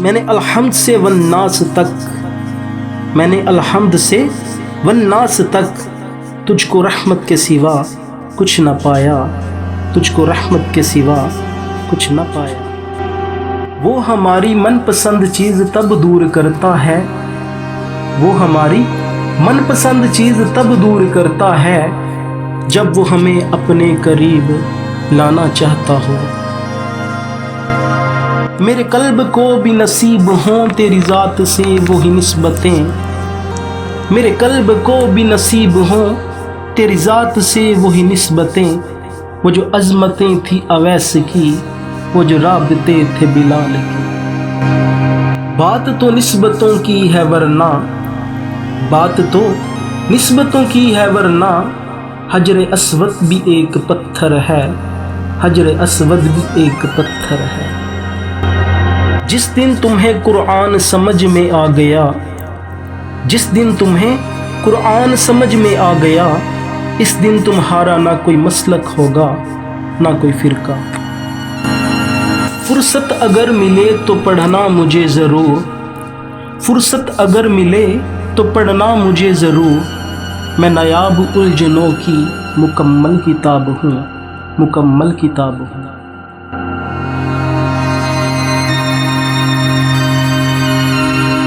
میں نے الحمد سے والناس تک، میں نے الحمد سے والناس تک تجھ کو رحمت کے سوا کچھ نہ پایا، تجھ کو رحمت کے سوا کچھ نہ پایا۔ وہ ہماری من پسند چیز تب دور کرتا ہے، وہ ہماری من پسند چیز تب دور کرتا ہے جب وہ ہمیں اپنے قریب لانا چاہتا ہو۔ میرے قلب کو بھی نصیب ہوں تیری ذات سے وہی نسبتیں، میرے قلب کو بھی نصیب ہوں تیری ذات سے وہی نسبتیں، وہ جو عظمتیں تھی اویس کی، وہ جو رابطے تھے بلال کی۔ بات تو نسبتوں کی ہے ورنہ، بات تو نسبتوں کی ہے ورنہ حجر اسود بھی ایک پتھر ہے، حجر اسود بھی ایک پتھر ہے۔ جس دن تمہیں قرآن سمجھ میں آ گیا، جس دن تمہیں قرآن سمجھ میں آ گیا، اس دن تمہارا نہ کوئی مسلک ہوگا نہ کوئی فرقہ۔ فرصت اگر ملے تو پڑھنا مجھے ضرور، فرصت اگر ملے تو پڑھنا مجھے ضرور، میں نایاب الجھنوں کی مکمل کتاب ہوں، مکمل کتاب ہوں۔